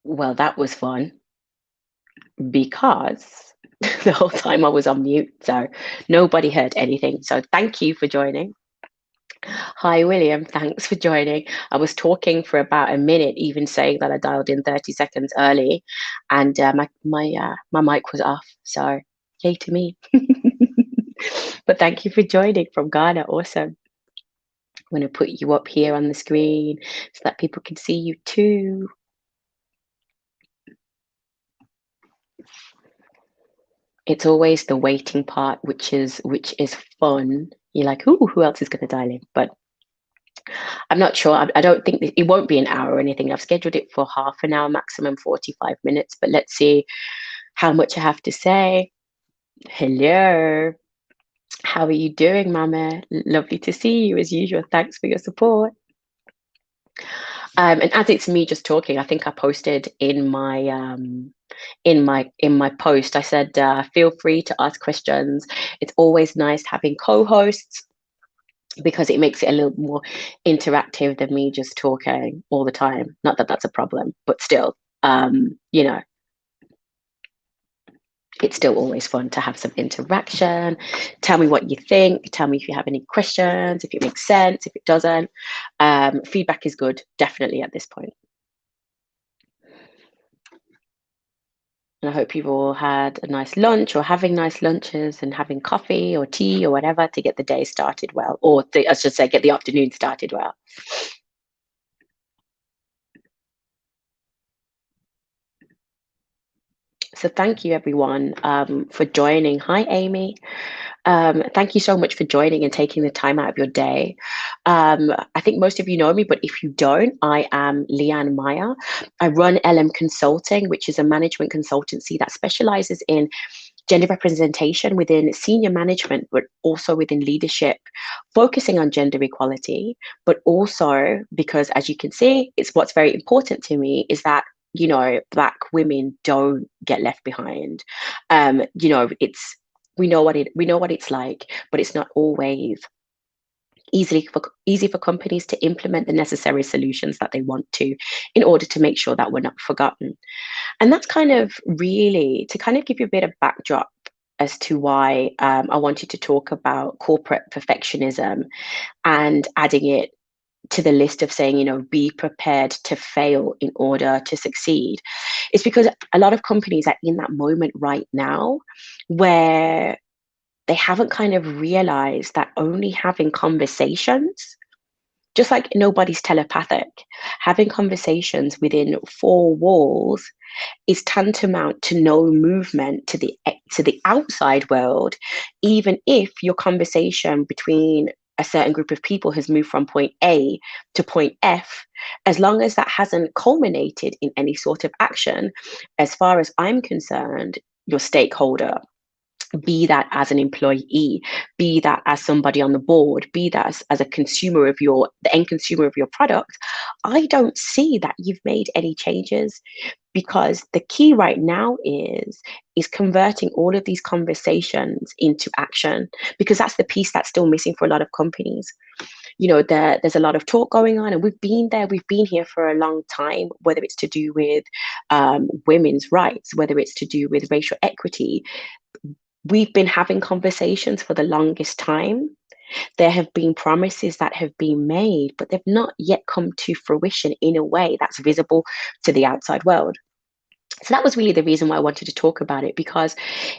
Well, that was fun because the whole time I was on mute, so nobody heard anything. So thank you for joining. Hi, William. Thanks for joining. I was talking for about a minute, even saying that I dialed in 30 seconds early, and my mic was off. So yay to me. But thank you for joining from Ghana. Awesome. I'm going to put you up here on the screen so that people can see you too. It's always the waiting part, which is fun. You're like, ooh, who else is going to dial in? But I'm not sure. I don't think it won't be an hour or anything. I've scheduled it for half an hour, maximum 45 minutes. But let's see how much I have to say. Hello. How are you doing, Mama? Lovely to see you as usual. Thanks for your support. And as it's me just talking, I think I posted in my post. I said, feel free to ask questions. It's always nice having co-hosts because it makes it a little more interactive than me just talking all the time. Not that that's a problem, but still, um, you know, it's still always fun to have some interaction. Tell me what you think. Tell me if you have any questions, if it makes sense, if it doesn't. Feedback is good, definitely at this point. And I hope you've all had a nice lunch or having nice lunches and having coffee or tea or whatever to get the day started well, or I should say, get the afternoon started well. So thank you everyone for joining. Hi, Amy. Thank you so much for joining and taking the time out of your day. I think most of you know me, but if you don't, I am Leanne Mayer. I run LM Consulting, which is a management consultancy that specializes in gender representation within senior management, but also within leadership, focusing on gender equality, but also because, as you can see, it's what's very important to me is that Black women don't get left behind. It's we know what it's like, but it's not always easy for companies to implement the necessary solutions that they want to in order to make sure that we're not forgotten. And that's kind of really to kind of give you a bit of backdrop as to why I wanted to talk about corporate perfectionism and adding it to the list of saying, be prepared to fail in order to succeed. It's because a lot of companies are in that moment right now where they haven't kind of realized that only having conversations, just like nobody's telepathic, having conversations within four walls is tantamount to no movement to the outside world, even if your conversation between a certain group of people has moved from point A to point F, as long as that hasn't culminated in any sort of action, as far as I'm concerned, your stakeholder, be that as an employee, be that as somebody on the board, be that as a consumer of the end consumer of your product, I don't see that you've made any changes, because the key right now is converting all of these conversations into action, because that's the piece that's still missing for a lot of companies. There's a lot of talk going on, and we've been here for a long time, whether it's to do with women's rights, whether it's to do with racial equity. We've been having conversations for the longest time. There have been promises that have been made, but they've not yet come to fruition in a way that's visible to the outside world. So that was really the reason why I wanted to talk about it, because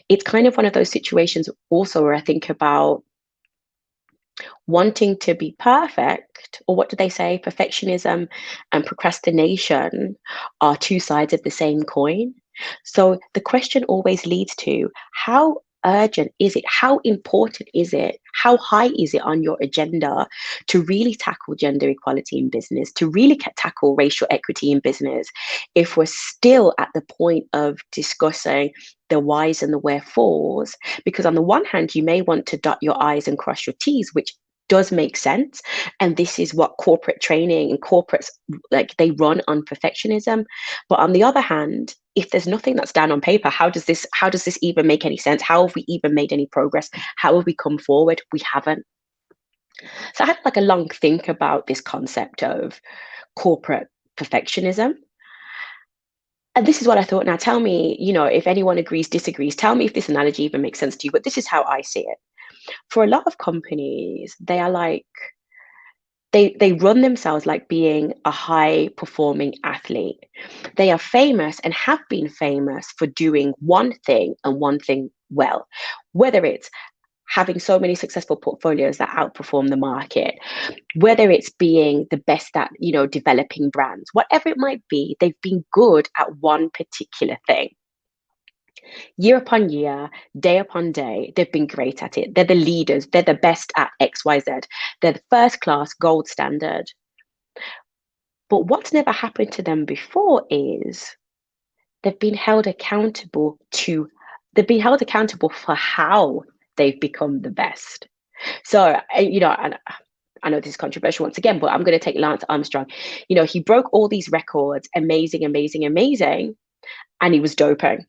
it's kind of one of those situations also where I think about wanting to be perfect, or what do they say? Perfectionism and procrastination are two sides of the same coin. So the question always leads to, how urgent is it? How important is it? How high is it on your agenda to really tackle gender equality in business, to really tackle racial equity in business, if we're still at the point of discussing the whys and the wherefores? Because on the one hand, you may want to dot your I's and cross your T's, which does make sense. And this is what corporate training and corporates, like, they run on perfectionism. But on the other hand, if there's nothing that's down on paper, how does this even make any sense? How have we even made any progress? How have we come forward? We haven't. So I had like a long think about this concept of corporate perfectionism. And this is what I thought. Now, tell me, if anyone agrees, disagrees, tell me if this analogy even makes sense to you. But this is how I see it. For a lot of companies, they are like, they run themselves like being a high performing athlete. They are famous and have been famous for doing one thing and one thing well, whether it's having so many successful portfolios that outperform the market, whether it's being the best at, developing brands, whatever it might be, they've been good at one particular thing. Year upon year, day upon day, they've been great at it. They're the leaders, they're the best at XYZ. They're the first class gold standard. But what's never happened to them before is they've been held accountable to they've been held accountable for how they've become the best. So, and I know this is controversial once again, but I'm going to take Lance Armstrong. He broke all these records, amazing, amazing, amazing, and he was doping.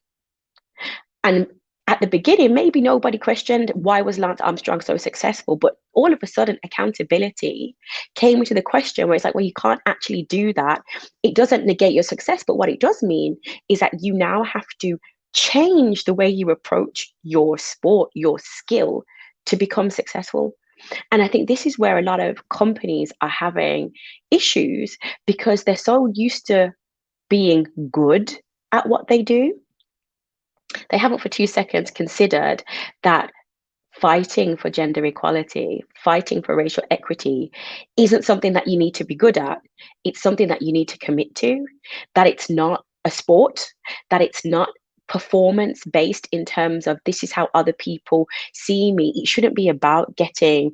And at the beginning, maybe nobody questioned why was Lance Armstrong so successful, but all of a sudden, accountability came into the question where it's like, well, you can't actually do that. It doesn't negate your success, but what it does mean is that you now have to change the way you approach your sport, your skill to become successful. And I think this is where a lot of companies are having issues because they're so used to being good at what they do. They haven't for 2 seconds considered that fighting for gender equality, fighting for racial equity isn't something that you need to be good at. It's something that you need to commit to, that it's not a sport, that it's not performance based in terms of this is how other people see me. It shouldn't be about getting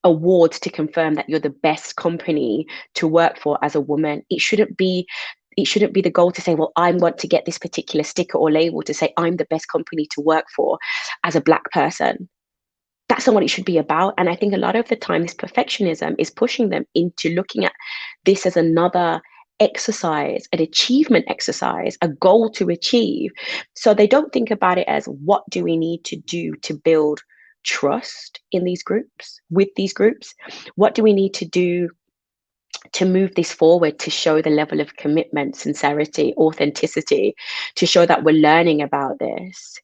awards to confirm that you're the best company to work for as a woman. It shouldn't be the goal to say, well, I want to get this particular sticker or label to say I'm the best company to work for as a Black person. That's not what it should be about. And I think a lot of the time, this perfectionism is pushing them into looking at this as another exercise, an achievement exercise, a goal to achieve. So they don't think about it as what do we need to do to build trust in these groups, with these groups? What do we need to do to move this forward to show the level of commitment, sincerity, authenticity, to show that we're learning about this?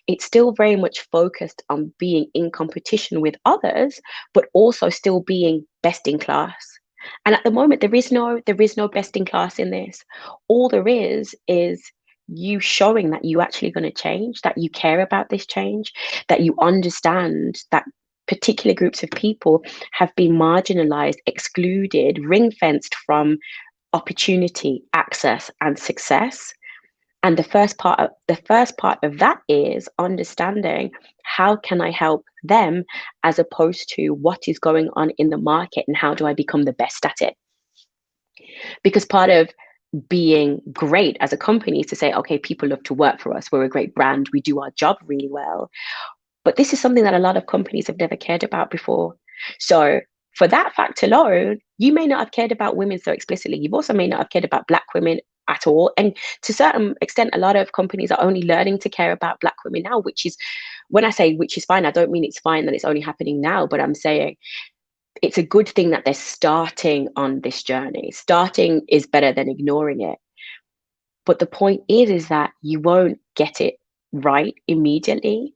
It's still very much focused on being in competition with others, but also still being best in class. And at the moment, there is no best in class in this. All there is you showing that you actually going to change, that you care about this change, that you understand that particular groups of people have been marginalized, excluded, ring fenced from opportunity, access, and success. And the first part of that is understanding how can I help them as opposed to what is going on in the market and how do I become the best at it? Because part of being great as a company is to say, okay, people love to work for us. We're a great brand. We do our job really well. But this is something that a lot of companies have never cared about before. So for that fact alone, you may not have cared about women so explicitly. You've also may not have cared about Black women at all. And to a certain extent, a lot of companies are only learning to care about Black women now, which is, when I say which is fine, I don't mean it's fine that it's only happening now, but I'm saying it's a good thing that they're starting on this journey. Starting is better than ignoring it. But the point is that you won't get it right immediately.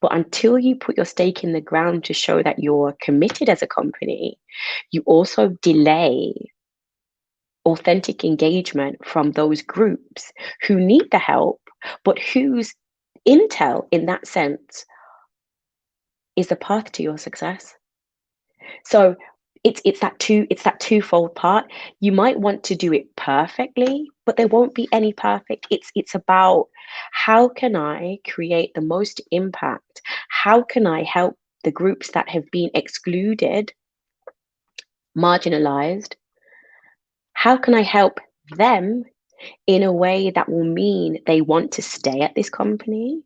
But until you put your stake in the ground to show that you're committed as a company, you also delay authentic engagement from those groups who need the help, but whose intel in that sense is the path to your success. So it's that twofold part. You might want to do it perfectly, but there won't be any perfect. It's about how can I create the most impact? How can I help the groups that have been excluded, marginalized? How can I help them in a way that will mean they want to stay at this company?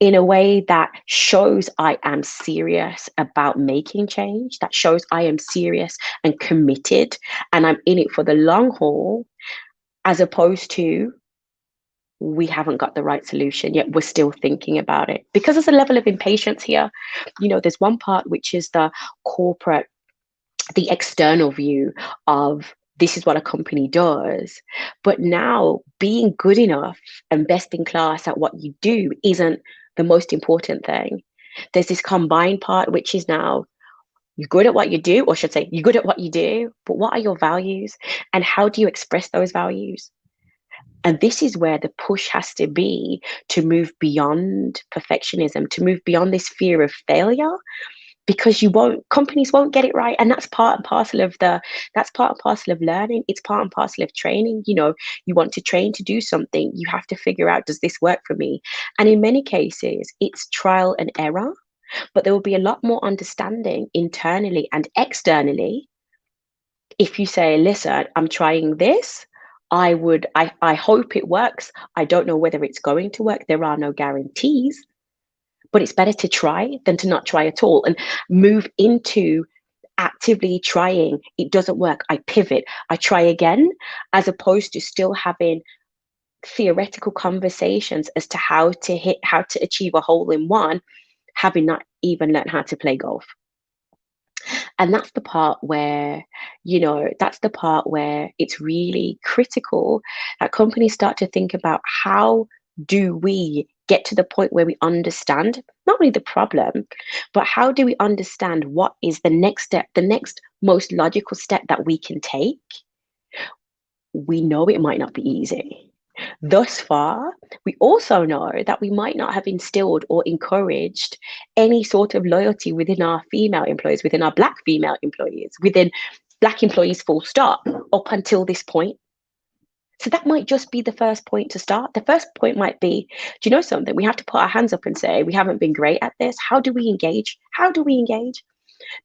In a way that shows I am serious about making change, that shows I am serious and committed and I'm in it for the long haul, as opposed to we haven't got the right solution yet we're still thinking about it. Because there's a level of impatience here. There's one part which is the corporate, the external view of this is what a company does. But now being good enough and best in class at what you do isn't the most important thing. There's this combined part, which is now you're good at what you do, or should say, you're good at what you do, but what are your values and how do you express those values? And this is where the push has to be to move beyond perfectionism, to move beyond this fear of failure, because companies won't get it right. And that's part and parcel of learning. It's part and parcel of training. You want to train to do something, you have to figure out, does this work for me? And in many cases, it's trial and error, but there will be a lot more understanding internally and externally if you say, listen, I'm trying this. I hope it works. I don't know whether it's going to work. There are no guarantees, but it's better to try than to not try at all, and move into actively trying. It doesn't work, I pivot, I try again, as opposed to still having theoretical conversations as to how to achieve a hole in one, having not even learned how to play golf. And that's the part where it's really critical that companies start to think about, how do we get to the point where we understand not only the problem, but how do we understand what is the next step, the next most logical step that we can take? We know it might not be easy. Thus far, we also know that we might not have instilled or encouraged any sort of loyalty within our female employees, within our Black female employees, within Black employees, full stop, up until this point. So that might just be the first point to start. The first point might be, do you know something? We have to put our hands up and say, we haven't been great at this. How do we engage? How do we engage?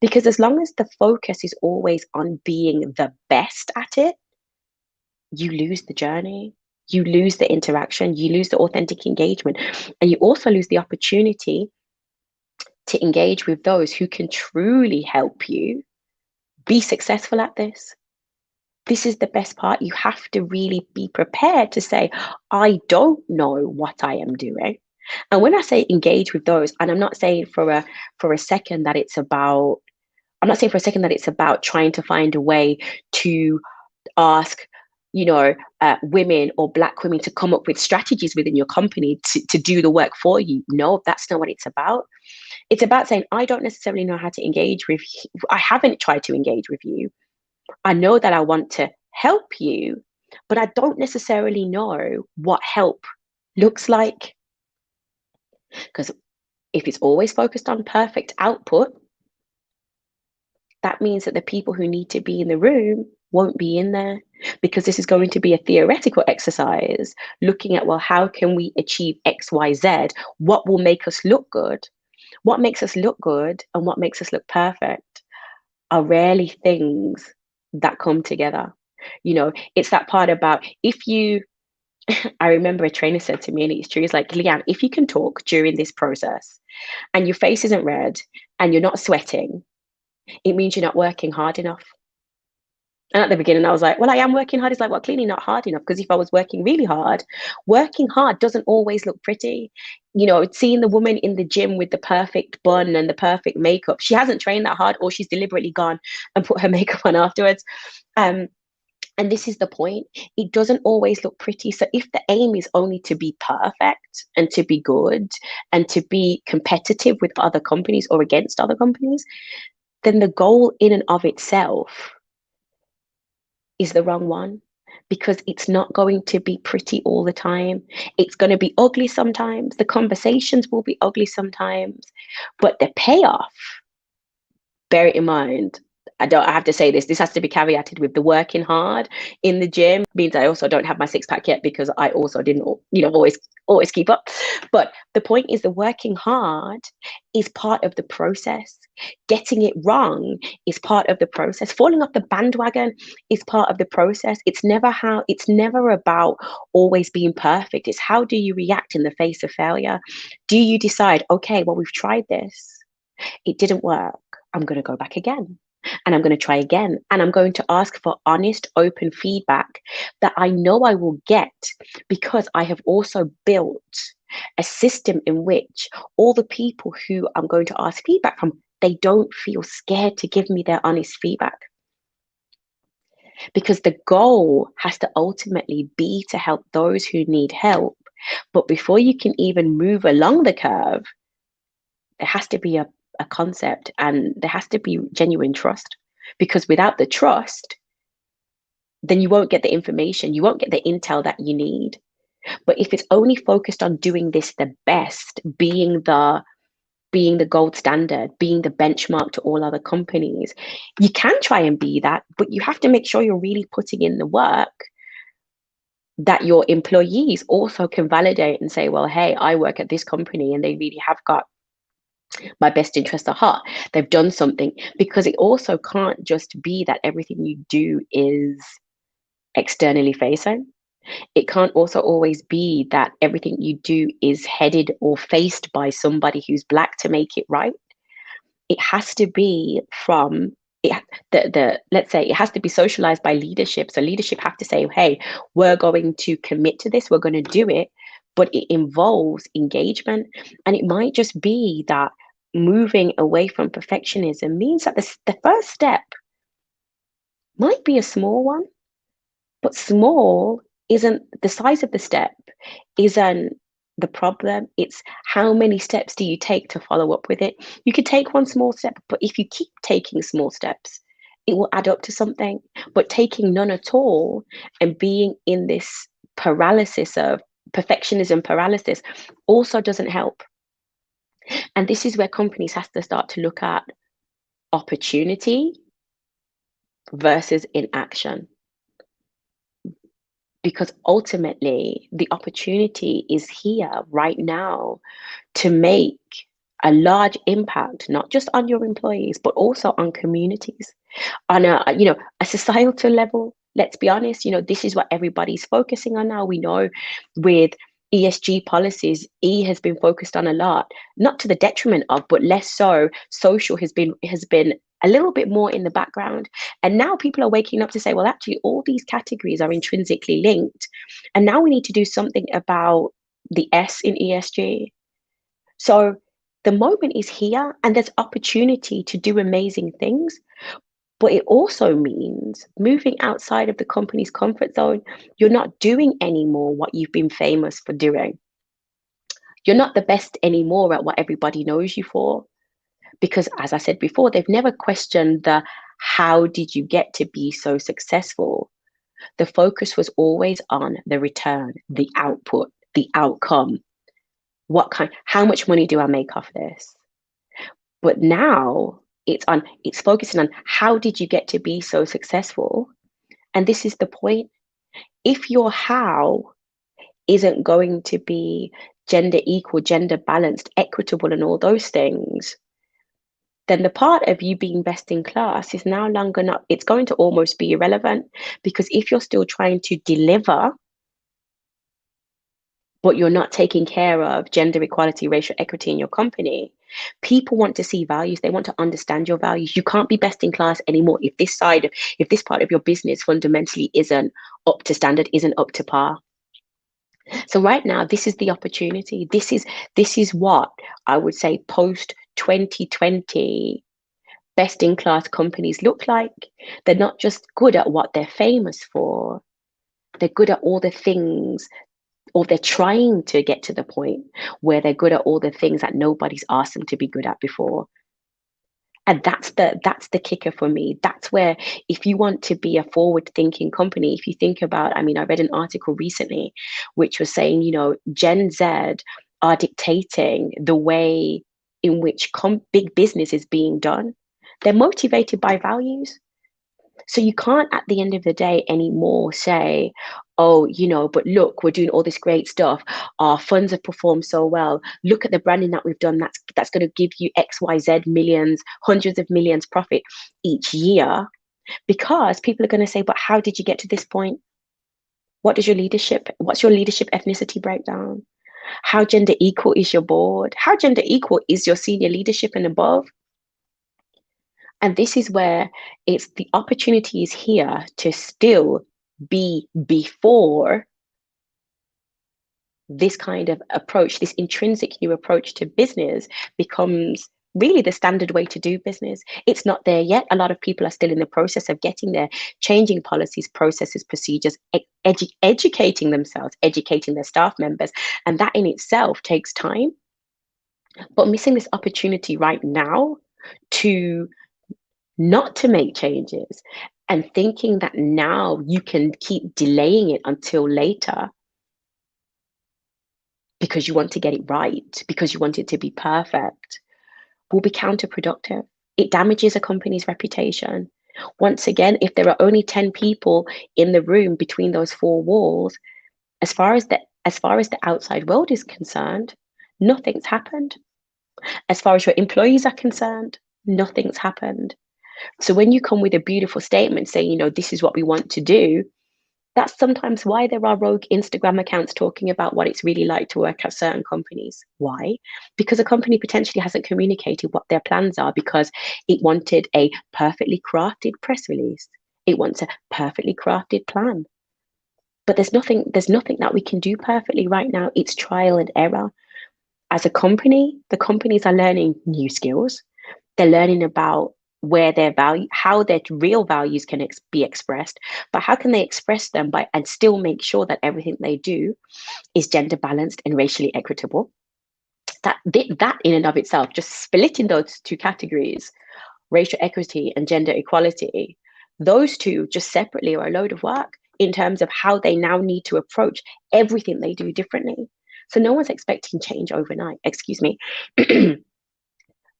Because as long as the focus is always on being the best at it, you lose the journey, you lose the interaction, you lose the authentic engagement, and you also lose the opportunity to engage with those who can truly help you be successful at this. This is the best part. You have to really be prepared to say, I don't know what I am doing. And when I say engage with those, and I'm not saying for a second that it's about, trying to find a way to ask, women or Black women to come up with strategies within your company to do the work for you. No, that's not what it's about. It's about saying, I don't necessarily know how to engage with you. I haven't tried to engage with you. I know that I want to help you, but I don't necessarily know what help looks like. Because if it's always focused on perfect output, that means that the people who need to be in the room won't be in there, because this is going to be a theoretical exercise looking at, well, how can we achieve XYZ? What will make us look good? What makes us look good and what makes us look perfect are rarely things that come together. It's that part about, I remember a trainer said to me, and it's true, he's like, Leanne, if you can talk during this process and your face isn't red and you're not sweating, it means you're not working hard enough. And at the beginning, I was like, well, I am working hard. It's like, well, clearly not hard enough. Because if I was working hard doesn't always look pretty. Seeing the woman in the gym with the perfect bun and the perfect makeup, she hasn't trained that hard, or she's deliberately gone and put her makeup on afterwards. And this is the point. It doesn't always look pretty. So if the aim is only to be perfect and to be good and to be competitive with other companies or against other companies, then the goal in and of itself is the wrong one, because it's not going to be pretty all the time. It's going to be ugly sometimes. The conversations will be ugly sometimes, but the payoff, bear it in mind. I have to say this has to be caveated with the working hard in the gym means I also don't have my six pack yet, because I also didn't, always keep up. But the point is, the working hard is part of the process. Getting it wrong is part of the process. Falling off the bandwagon is part of the process. It's never about always being perfect. It's how do you react in the face of failure? Do you decide, okay, well, we've tried this, it didn't work, I'm going to go back again. And I'm going to try again. And I'm going to ask for honest, open feedback that I know I will get, because I have also built a system in which all the people who I'm going to ask feedback from, they don't feel scared to give me their honest feedback. because the goal has to ultimately be to help those who need help. But before you can even move along the curve, there has to be a concept, and there has to be genuine trust. Because without the trust, then you won't get the information, you won't get the intel that you need. But if it's only focused on doing this the best, being the gold standard, being the benchmark to all other companies, you can try and be that, but you have to make sure you're really putting in the work that your employees also can validate and say, well, hey, I work at this company and they really have got my best interest at heart. They've done something, because it also can't just be that everything you do is externally facing. It can't also always be that everything you do is headed or faced by somebody who's black to make it right. It has to be from it, the let's say it has to be socialized by leadership. So leadership have to say, hey, we're going to commit to this, we're going to do it, but it involves engagement. And it might just be that moving away from perfectionism means that the first step might be a small one, but small isn't the size of the step, isn't the problem. It's how many steps do you take to follow up with it. You could take one small step, but if you keep taking small steps, it will add up to something. But taking none at all and being in this paralysis of perfectionism paralysis also doesn't help. And this is where companies have to start to look at opportunity versus inaction, because ultimately the opportunity is here right now to make a large impact, not just on your employees but also on communities, on a societal level. Let's be honest, this is what everybody's focusing on now. We know with ESG policies, E has been focused on a lot, not to the detriment of, but less so. Social has been a little bit more in the background. And now people are waking up to say, well, actually, all these categories are intrinsically linked. And now we need to do something about the S in ESG. So the moment is here and there's opportunity to do amazing things. But it also means moving outside of the company's comfort zone. You're not doing anymore what you've been famous for doing. You're not the best anymore at what everybody knows you for. Because, as I said before, they've never questioned the how did you get to be so successful? The focus was always on the return, the output, the outcome. How much money do I make off this? But now it's focusing on how did you get to be so successful? And this is the point. If your how isn't going to be gender equal, gender balanced, equitable, and all those things, then the part of you being best in class is now longer not, it's going to almost be irrelevant. Because if you're still trying to deliver, but you're not taking care of gender equality, racial equity in your company, people want to see values. They want to understand your values. You can't be best in class anymore if this part of your business fundamentally isn't up to standard, isn't up to par. So right now, this is the opportunity. This is what I would say post 2020 best in class companies look like. They're not just good at what they're famous for. They're good at all the things, or they're trying to get to the point where they're good at all the things that nobody's asked them to be good at before. And that's the kicker for me. That's where, if you want to be a forward thinking company, if you think about, I mean, I read an article recently which was saying, Gen Z are dictating the way in which big business is being done. They're motivated by values. So you can't, at the end of the day, anymore say, oh, but look, we're doing all this great stuff. Our funds have performed so well. Look at the branding that we've done. That's going to give you XYZ millions, hundreds of millions profit each year. Because people are going to say, but how did you get to this point? What's your leadership ethnicity breakdown? How gender equal is your board? How gender equal is your senior leadership and above? And this is where it's the opportunity is here to still be before this kind of approach, this intrinsic new approach to business becomes really the standard way to do business. It's not there yet. A lot of people are still in the process of getting there, changing policies, processes, procedures, educating themselves, educating their staff members. And that in itself takes time. But missing this opportunity right now to not to make changes and thinking that now you can keep delaying it until later because you want to get it right, because you want it to be perfect, will be counterproductive. It damages a company's reputation. Once again, if there are only 10 people in the room between those four walls, as far as the outside world is concerned, nothing's happened. As far as your employees are concerned, nothing's happened. So when you come with a beautiful statement saying, this is what we want to do, that's sometimes why there are rogue Instagram accounts talking about what it's really like to work at certain companies. Why? Because a company potentially hasn't communicated what their plans are because it wanted a perfectly crafted press release. It wants a perfectly crafted plan. But there's nothing that we can do perfectly right now. It's trial and error. As a company, the companies are learning new skills. They're learning about where their value, how their real values can be expressed, but how can they express them and still make sure that everything they do is gender balanced and racially equitable. That in and of itself, just splitting those two categories, racial equity and gender equality, those two just separately are a load of work in terms of how they now need to approach everything they do differently. So no one's expecting change overnight, excuse me.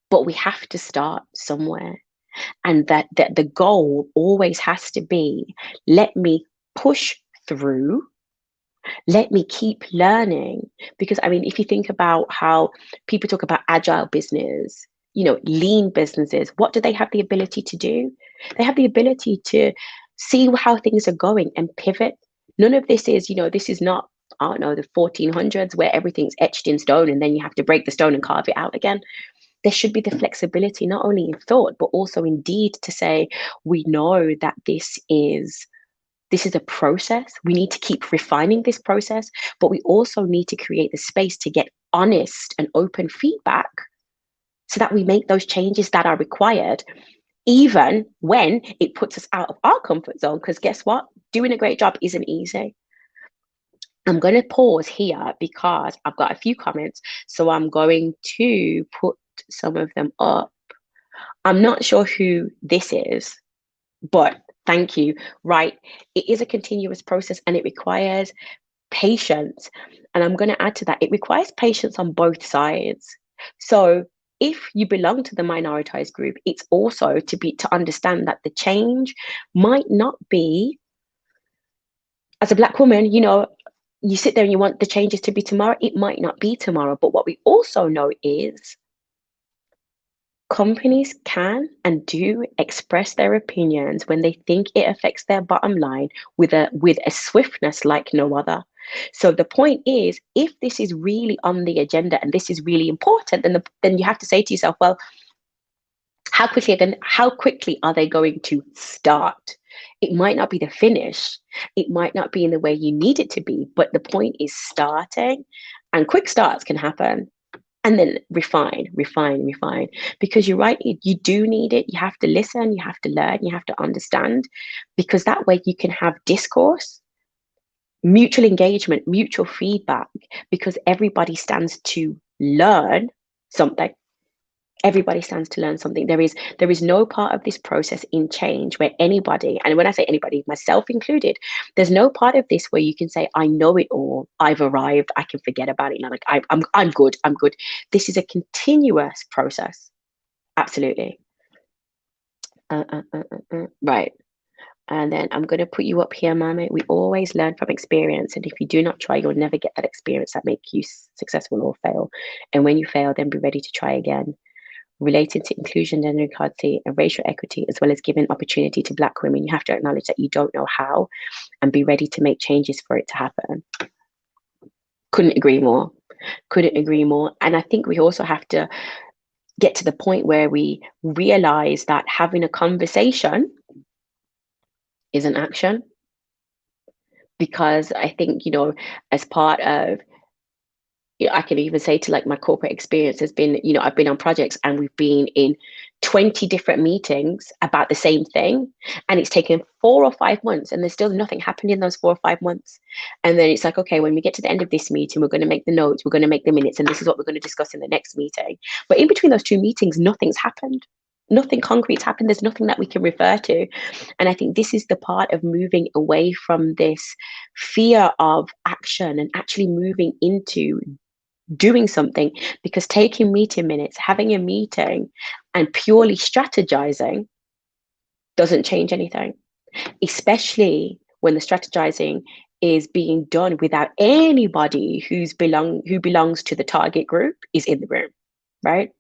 But we have to start somewhere. And that the goal always has to be, let me push through, let me keep learning. Because I mean, if you think about how people talk about agile business, lean businesses, what do they have the ability to do? They have the ability to see how things are going and pivot. None of this is, this is not, I don't know, the 1400s where everything's etched in stone and then you have to break the stone and carve it out again. There should be the flexibility, not only in thought, but also in deed, to say, we know that this is a process. We need to keep refining this process, but we also need to create the space to get honest and open feedback so that we make those changes that are required, even when it puts us out of our comfort zone. Because guess what? Doing a great job isn't easy. I'm going to pause here because I've got a few comments, so I'm going to put some of them up. I'm not sure who this is, but thank you. Right. It is a continuous process and it requires patience. And I'm going to add to that, it requires patience on both sides. So if you belong to the minoritized group, it's also to understand that the change might not be, as a Black woman, you sit there and you want the changes to be tomorrow. It might not be tomorrow. But what we also know is companies can and do express their opinions when they think it affects their bottom line with a swiftness like no other. So the point is, if this is really on the agenda and this is really important, then you have to say to yourself, well, how quickly are they going to start? It might not be the finish. It might not be in the way you need it to be, but the point is starting, and quick starts can happen. And then refine, because you're right, you do need it. You have to listen, you have to learn, you have to understand, because that way you can have discourse, mutual engagement, mutual feedback, because everybody stands to learn something. Everybody stands to learn something. There is no part of this process in change where anybody, and when I say anybody, myself included, there's no part of this where you can say, I know it all, I've arrived, I can forget about it, like I'm good. This is a continuous process. Absolutely. Right. And then I'm going to put you up here, Mama. We always learn from experience. And if you do not try, you'll never get that experience that make you successful or fail. And when you fail, then be ready to try again. Related to inclusion, gender equality, and racial equity, as well as giving opportunity to Black women, you have to acknowledge that you don't know how and be ready to make changes for it to happen. Couldn't agree more. And I think we also have to get to the point where we realize that having a conversation is an action. Because I think, as part of I can even say to like my corporate experience has been, I've been on projects and we've been in 20 different meetings about the same thing. And it's taken 4 or 5 months and there's still nothing happened in those 4 or 5 months. And then it's like, okay, when we get to the end of this meeting, we're going to make the notes, we're going to make the minutes, and this is what we're going to discuss in the next meeting. But in between those two meetings, nothing's happened. Nothing concrete's happened. There's nothing that we can refer to. And I think this is the part of moving away from this fear of action and actually moving into doing something, because taking meeting minutes, having a meeting, and purely strategizing doesn't change anything, especially when the strategizing is being done without anybody who belongs to the target group is in the room, right?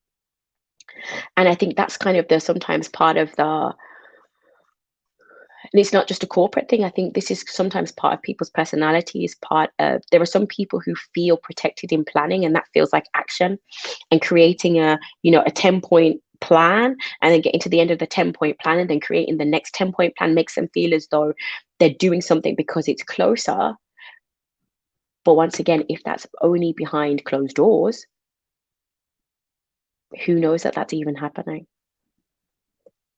And I think that's kind of the sometimes part of the, and it's not just a corporate thing. I think this is sometimes part of people's personalities. Part of, there are some people who feel protected in planning, and that feels like action, and creating a 10-point plan, and then getting to the end of the 10-point plan and then creating the next 10-point plan makes them feel as though they're doing something because it's closer. But once again, if that's only behind closed doors, who knows that that's even happening?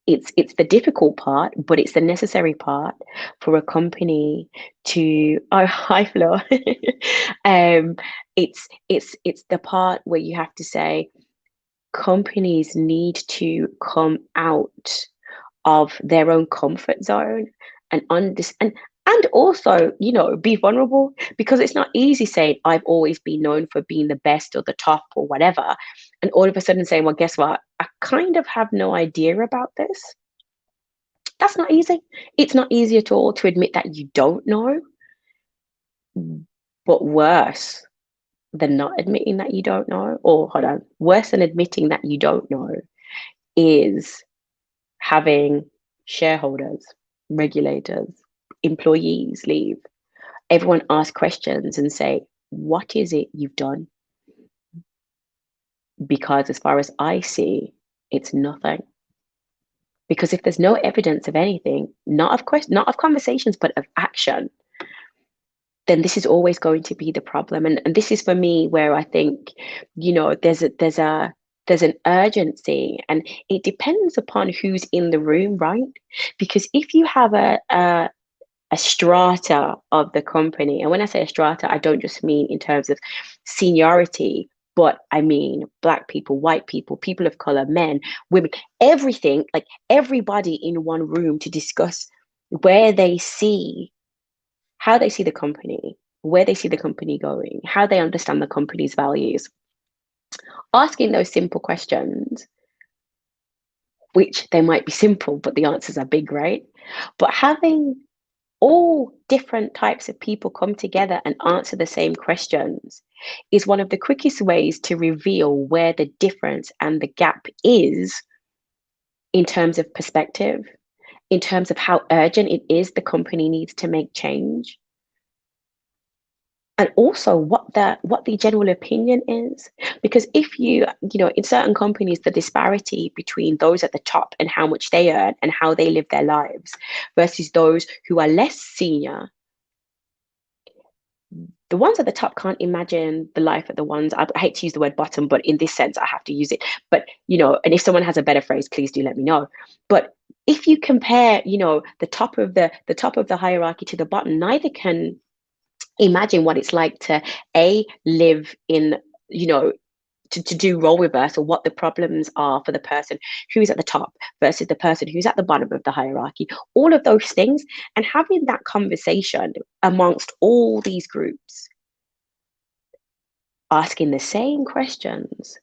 It's the difficult part, but it's the necessary part for a company to, oh, hi Flo. It's the part where you have to say companies need to come out of their own comfort zone and and also, be vulnerable, because it's not easy saying I've always been known for being the best or the top or whatever, and all of a sudden saying, well, guess what? I kind of have no idea about this. That's not easy. It's not easy at all to admit that you don't know, but worse than not admitting that you don't know, or hold on, worse than admitting that you don't know is having shareholders, regulators, employees leave. Everyone ask questions and say, what is it you've done? Because as far as I see, it's nothing. Because if there's no evidence of anything, not of conversations, but of action, then this is always going to be the problem. And this is for me where I think, there's an urgency, and it depends upon who's in the room, right? Because if you have a strata of the company. And when I say a strata, I don't just mean in terms of seniority, but I mean Black people, white people, people of color, men, women, everything, like everybody in one room to discuss where they see, how they see the company, where they see the company going, how they understand the company's values. Asking those simple questions, which they might be simple, but the answers are big, right? But having all different types of people come together and answer the same questions is one of the quickest ways to reveal where the difference and the gap is in terms of perspective, in terms of how urgent it is the company needs to make change, and also what the general opinion is. Because if in certain companies, the disparity between those at the top and how much they earn and how they live their lives versus those who are less senior, the ones at the top can't imagine the life of the ones, I hate to use the word bottom, but in this sense I have to use it. But and if someone has a better phrase, please do let me know. But if you compare, the top of the hierarchy to the bottom, neither can imagine what it's like to live in, to do role reverse, or what the problems are for the person who's at the top versus the person who's at the bottom of the hierarchy, all of those things. And having that conversation amongst all these groups, asking the same questions,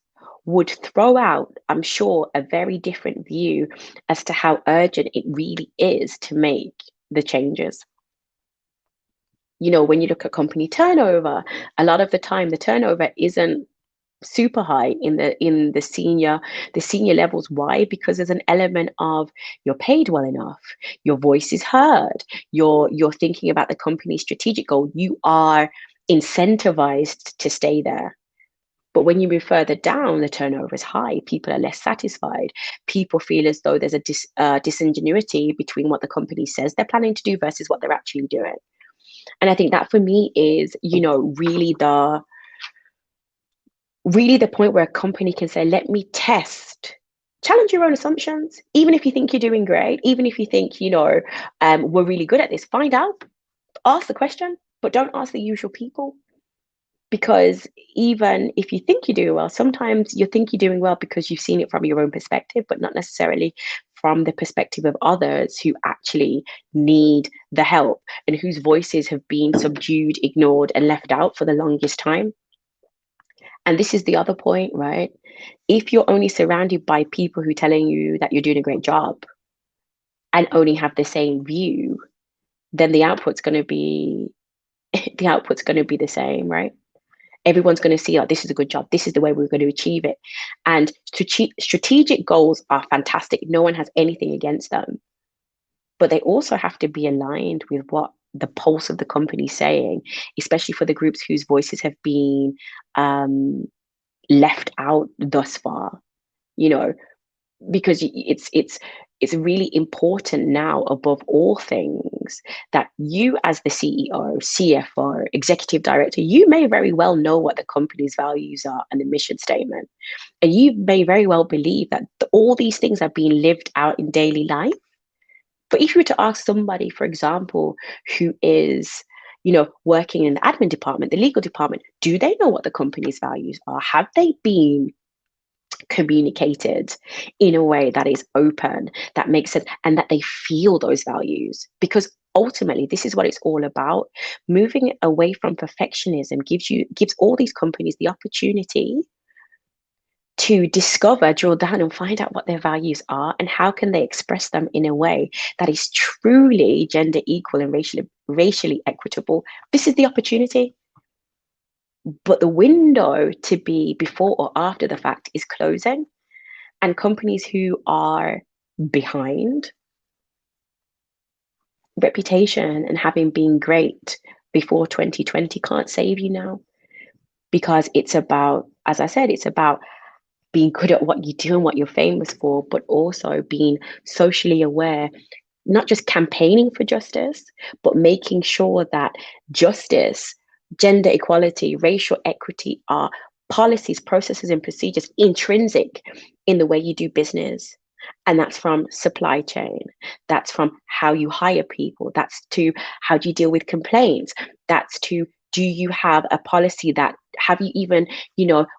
would throw out, I'm sure, a very different view as to how urgent it really is to make the changes. When you look at company turnover, a lot of the time the turnover isn't super high in the senior levels. Why? Because there's an element of you're paid well enough, your voice is heard, you're thinking about the company's strategic goal, you are incentivized to stay there. But when you move further down, the turnover is high, people are less satisfied, people feel as though there's a disingenuity between what the company says they're planning to do versus what they're actually doing. And I think that for me is, really really the point where a company can say, let me test, challenge your own assumptions, even if you think you're doing great, even if you think, we're really good at this, find out, ask the question, but don't ask the usual people. Because even if you think you're doing well, sometimes you think you're doing well because you've seen it from your own perspective, but not necessarily from the perspective of others who actually need the help and whose voices have been subdued, ignored, and left out for the longest time. And this is the other point, right? If you're only surrounded by people who are telling you that you're doing a great job and only have the same view, then the output's going to be the same, right? Everyone's going to see, oh, this is a good job. This is the way we're going to achieve it. And strategic goals are fantastic. No one has anything against them, but they also have to be aligned with what the pulse of the company is saying, especially for the groups whose voices have been left out thus far. You know, because it's really important now above all things that you as the CEO, CFO, executive director, you may very well know what the company's values are and the mission statement, and you may very well believe that all these things are being lived out in daily life. But if you were to ask somebody, for example, who is working in the admin department, the legal department, do they know what the company's values are? Have they been communicated in a way that is open, that makes sense, and that they feel those values? Because ultimately, this is what it's all about. Moving away from perfectionism gives all these companies the opportunity to discover, drill down, and find out what their values are and how can they express them in a way that is truly gender equal and racially equitable. This is the opportunity. But the window to be before or after the fact is closing. And companies who are behind, reputation and having been great before 2020 can't save you now, because it's about, as I said, it's about being good at what you do and what you're famous for, but also being socially aware, not just campaigning for justice, but making sure that justice, gender equality, racial equity are policies, processes, and procedures intrinsic in the way you do business. And that's from supply chain, that's from how you hire people, that's to how do you deal with complaints, that's to do you have a policy that, have you even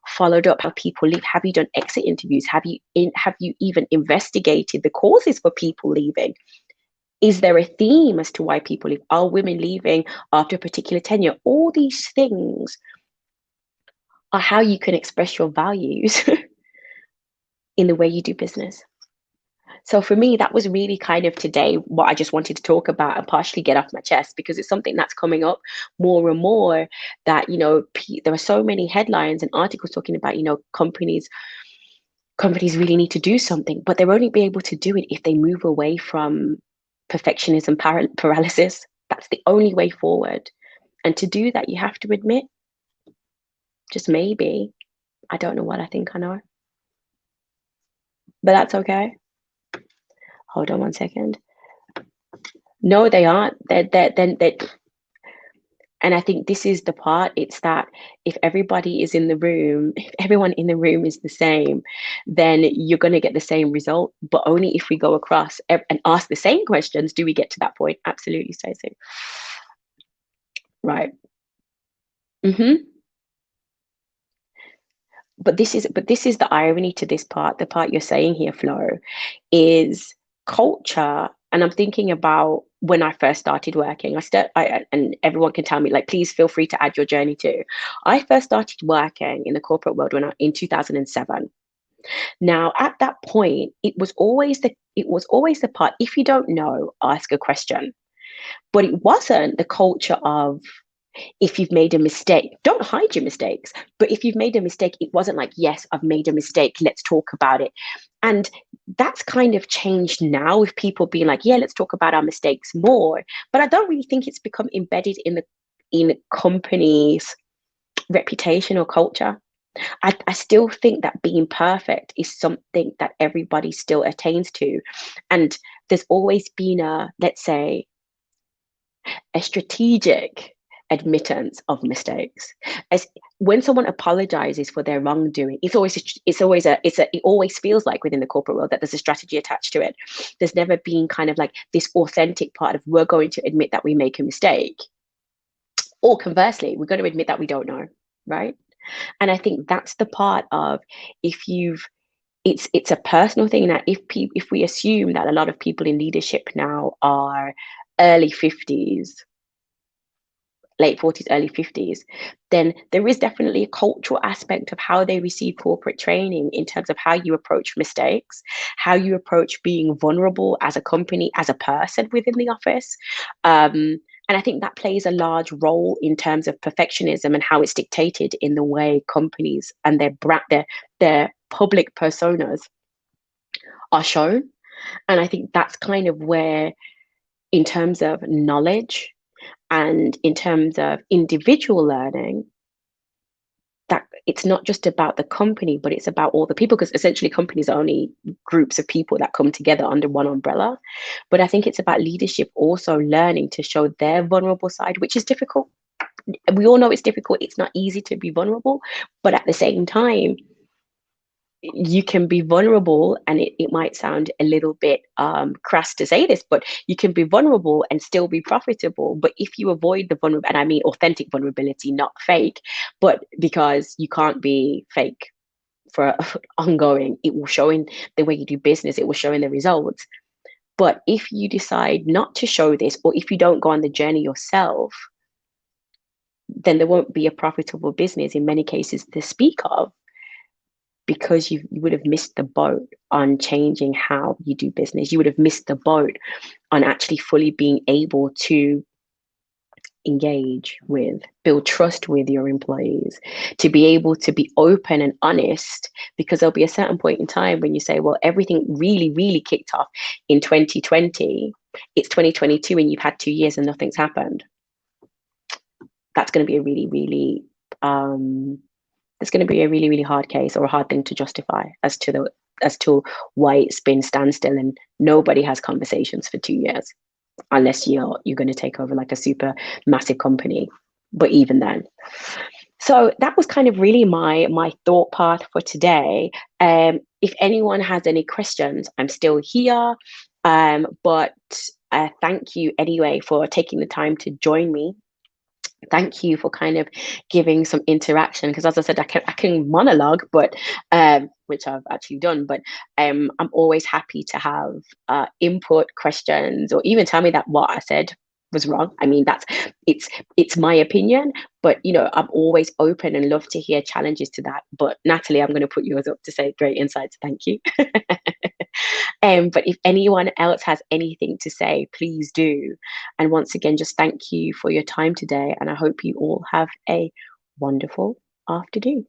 followed up how people leave, have you done exit interviews, have you even investigated the causes for people leaving? Is there a theme as to why people leave? Are women leaving after a particular tenure? All these things are how you can express your values in the way you do business. So for me, that was really kind of today what I just wanted to talk about and partially get off my chest, because it's something that's coming up more and more, that, there are so many headlines and articles talking about, companies really need to do something, but they'll only be able to do it if they move away from perfectionism paralysis. That's the only way forward. And to do that, you have to admit, just maybe, I don't know what I think I know. But that's okay. Hold on one second. No, they aren't. They're, and I think this is the part. It's that if everybody is in the room, if everyone in the room is the same, then you're going to get the same result. But only if we go across and ask the same questions do we get to that point. Absolutely, Stacey. Right. Hmm. But this is the irony to this part. The part you're saying here, Flo, is culture. And I'm thinking about when I first started working. And everyone can tell me, like, please feel free to add your journey too. I first started working in the corporate world in 2007. Now, at that point, it was always the part. If you don't know, ask a question. But it wasn't the culture of, if you've made a mistake, don't hide your mistakes. But if you've made a mistake, it wasn't like, yes, I've made a mistake, let's talk about it. And that's kind of changed now, with people being like, yeah, let's talk about our mistakes more. But I don't really think it's become embedded in companies' reputation or culture. I still think that being perfect is something that everybody still attains to. And there's always been let's say, a strategic admittance of mistakes. As when someone apologizes for their wrongdoing, it always feels like within the corporate world that there's a strategy attached to it. There's never been kind of like this authentic part of we're going to admit that we make a mistake, or conversely, we're going to admit that we don't know, right? And I think that's the part of, if you've it's a personal thing that if we assume that a lot of people in leadership now are early 50s, late 40s, early 50s, then there is definitely a cultural aspect of how they receive corporate training in terms of how you approach mistakes, how you approach being vulnerable as a company, as a person within the office. And I think that plays a large role in terms of perfectionism and how it's dictated in the way companies and their public personas are shown. And I think that's kind of where, in terms of knowledge and in terms of individual learning, that it's not just about the company, but it's about all the people, because essentially companies are only groups of people that come together under one umbrella. But I think it's about leadership also learning to show their vulnerable side, which is difficult. We all know it's difficult. It's not easy to be vulnerable, but at the same time, you can be vulnerable, and it might sound a little bit crass to say this, but you can be vulnerable and still be profitable. But if you avoid the vulnerable, and I mean authentic vulnerability, not fake, but because you can't be fake for ongoing, it will show in the way you do business, it will show in the results. But if you decide not to show this, or if you don't go on the journey yourself, then there won't be a profitable business in many cases to speak of, because you would have missed the boat on changing how you do business. You would have missed the boat on actually fully being able to engage with, build trust with your employees, to be able to be open and honest, because there'll be a certain point in time when you say, well, everything really, really kicked off in 2020. It's 2022 and you've had 2 years and nothing's happened. That's going to be a really, really it's going to be a really, really hard case, or a hard thing to justify as to why it's been standstill and nobody has conversations for 2 years, unless you're going to take over like a super massive company. But even then, so that was kind of really my thought path for today. If anyone has any questions, I'm still here. But thank you anyway for taking the time to join me. Thank you for kind of giving some interaction, because as I said, I can monologue, but which I've actually done, but I'm always happy to have input, questions, or even tell me that what I said was wrong. I mean, it's my opinion, but I'm always open and love to hear challenges to that. But Natalie, I'm going to put yours up to say great insights. Thank you. But if anyone else has anything to say, please do. And once again, just thank you for your time today. And I hope you all have a wonderful afternoon.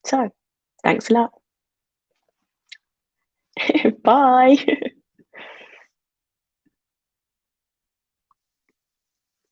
So thanks a lot. Bye.